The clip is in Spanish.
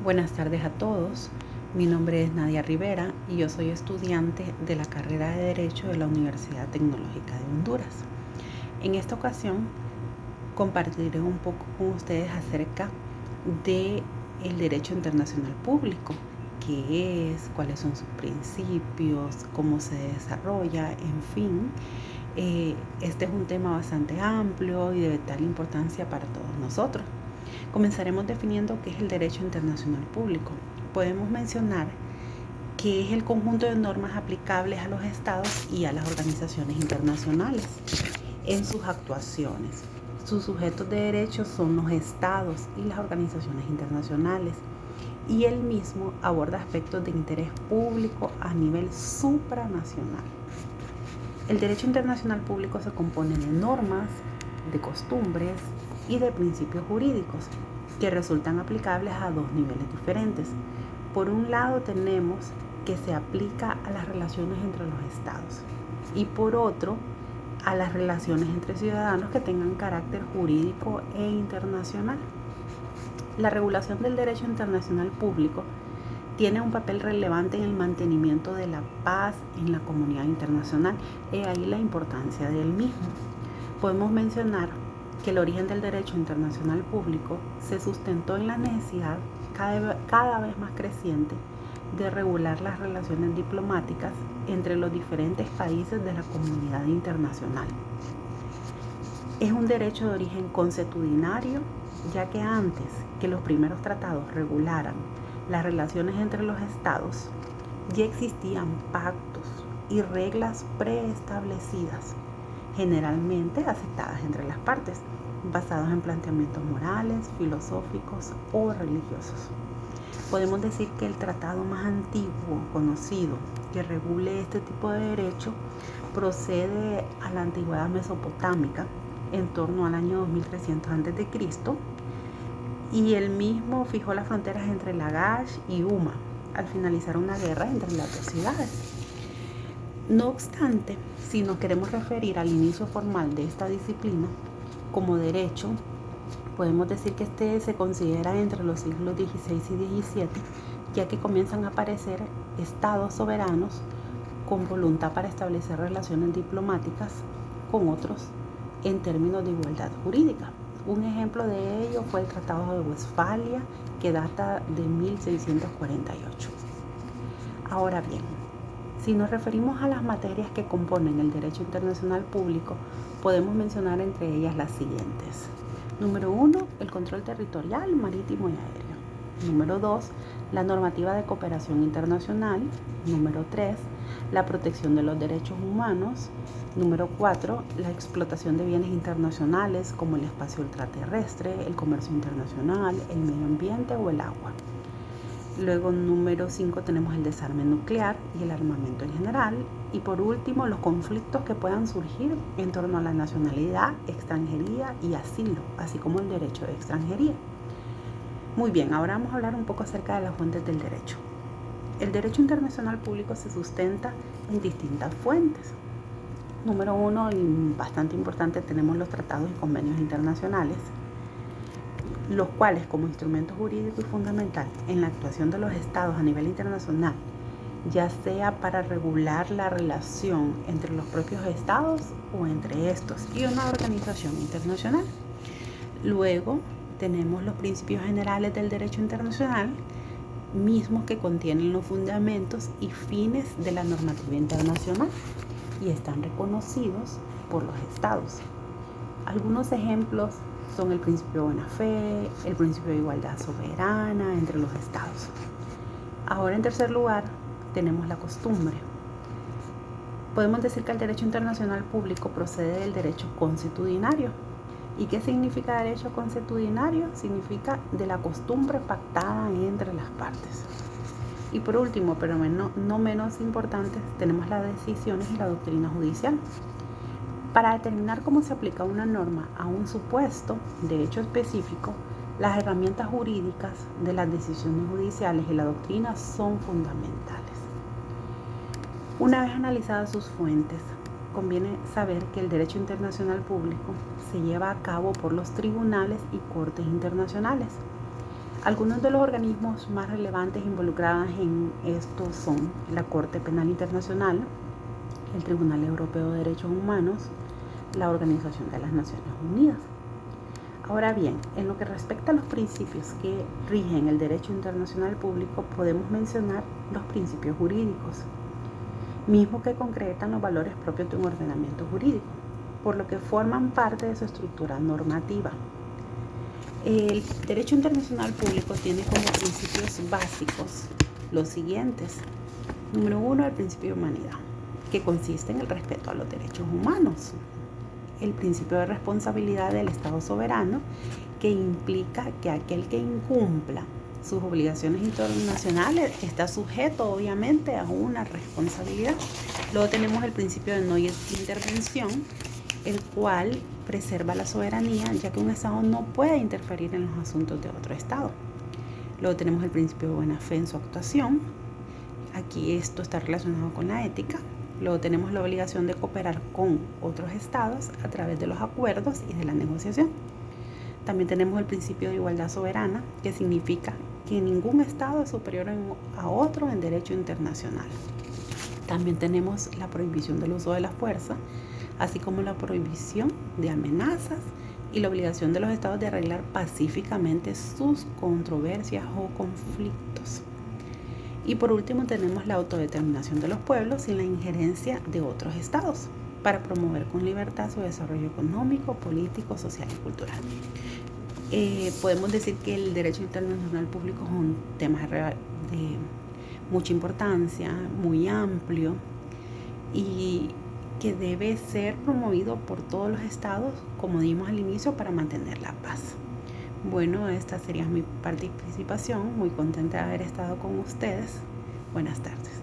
Buenas tardes a todos. Mi nombre es Nadia Rivera y yo soy estudiante de la carrera de Derecho de la Universidad Tecnológica de Honduras. En esta ocasión compartiré un poco con ustedes acerca del derecho internacional público, qué es, cuáles son sus principios, cómo se desarrolla, en fin. Este es un tema bastante amplio y de vital importancia para todos nosotros. Comenzaremos definiendo qué es el derecho internacional público. Podemos mencionar que es el conjunto de normas aplicables a los estados y a las organizaciones internacionales en sus actuaciones. Sus sujetos de derecho son los estados y las organizaciones internacionales, y él mismo aborda aspectos de interés público a nivel supranacional. El derecho internacional público se compone de normas, de costumbres y de principios jurídicos que resultan aplicables a dos niveles diferentes. Por un lado tenemos que se aplica a las relaciones entre los estados y por otro a las relaciones entre ciudadanos que tengan carácter jurídico e internacional. La regulación del derecho internacional público tiene un papel relevante en el mantenimiento de la paz en la comunidad internacional. He ahí la importancia del mismo. Podemos mencionar que el origen del derecho internacional público se sustentó en la necesidad cada vez más creciente de regular las relaciones diplomáticas entre los diferentes países de la comunidad internacional. Es un derecho de origen consuetudinario, ya que antes que los primeros tratados regularan las relaciones entre los estados, ya existían pactos y reglas preestablecidas, generalmente aceptadas entre las partes, basados en planteamientos morales, filosóficos o religiosos. Podemos decir que el tratado más antiguo conocido que regule este tipo de derecho procede a la antigüedad mesopotámica, en torno al año 2300 a.C., y el mismo fijó las fronteras entre Lagash y Umma al finalizar una guerra entre las dos ciudades. No obstante, si nos queremos referir al inicio formal de esta disciplina como derecho, podemos decir que este se considera entre los siglos XVI y XVII, ya que comienzan a aparecer estados soberanos con voluntad para establecer relaciones diplomáticas con otros en términos de igualdad jurídica. Un ejemplo de ello fue el Tratado de Westfalia, que data de 1648. Ahora bien, si nos referimos a las materias que componen el derecho internacional público, podemos mencionar entre ellas las siguientes. Número 1, el control territorial, marítimo y aéreo. Número 2, la normativa de cooperación internacional. Número 3, la protección de los derechos humanos. Número 4, la explotación de bienes internacionales como el espacio ultraterrestre, el comercio internacional, el medio ambiente o el agua. Luego, número 5, tenemos el desarme nuclear y el armamento en general. Y por último, los conflictos que puedan surgir en torno a la nacionalidad, extranjería y asilo, así como el derecho de extranjería. Muy bien, ahora vamos a hablar un poco acerca de las fuentes del derecho. El derecho internacional público se sustenta en distintas fuentes. Número 1, y bastante importante, tenemos los tratados y convenios internacionales, los cuales como instrumento jurídico y fundamental en la actuación de los estados a nivel internacional, ya sea para regular la relación entre los propios estados o entre estos y una organización internacional. Luego tenemos los principios generales del derecho internacional, mismos que contienen los fundamentos y fines de la normativa internacional y están reconocidos por los estados. Algunos ejemplos son el principio de buena fe, el principio de igualdad soberana entre los estados. Ahora, en tercer lugar, tenemos la costumbre. Podemos decir que el derecho internacional público procede del derecho consuetudinario. ¿Y qué significa derecho consuetudinario? Significa de la costumbre pactada entre las partes. Y por último, pero no menos importante, tenemos las decisiones y la doctrina judicial. Para determinar cómo se aplica una norma a un supuesto de hecho específico, las herramientas jurídicas de las decisiones judiciales y la doctrina son fundamentales. Una vez analizadas sus fuentes, conviene saber que el derecho internacional público se lleva a cabo por los tribunales y cortes internacionales. Algunos de los organismos más relevantes involucrados en esto son la Corte Penal Internacional, el Tribunal Europeo de Derechos Humanos, la Organización de las Naciones Unidas. Ahora bien, en lo que respecta a los principios que rigen el derecho internacional público, podemos mencionar los principios jurídicos, mismos que concretan los valores propios de un ordenamiento jurídico, por lo que forman parte de su estructura normativa. El derecho internacional público tiene como principios básicos los siguientes. Número 1, el principio de humanidad, que consiste en el respeto a los derechos humanos. El principio de responsabilidad del Estado soberano, que implica que aquel que incumpla sus obligaciones internacionales está sujeto obviamente a una responsabilidad. Luego tenemos el principio de no intervención, el cual preserva la soberanía, ya que un Estado no puede interferir en los asuntos de otro Estado. Luego tenemos el principio de buena fe en su actuación. Aquí esto está relacionado con la ética. Luego tenemos la obligación de cooperar con otros estados a través de los acuerdos y de la negociación. También tenemos el principio de igualdad soberana, que significa que ningún estado es superior a otro en derecho internacional. También tenemos la prohibición del uso de la fuerza, así como la prohibición de amenazas y la obligación de los estados de arreglar pacíficamente sus controversias o conflictos. Y por último tenemos la autodeterminación de los pueblos sin la injerencia de otros estados para promover con libertad su desarrollo económico, político, social y cultural. Podemos decir que el derecho internacional público es un tema de mucha importancia, muy amplio y que debe ser promovido por todos los estados, como dijimos al inicio, para mantener la paz. Bueno, esta sería mi participación. Muy contenta de haber estado con ustedes. Buenas tardes.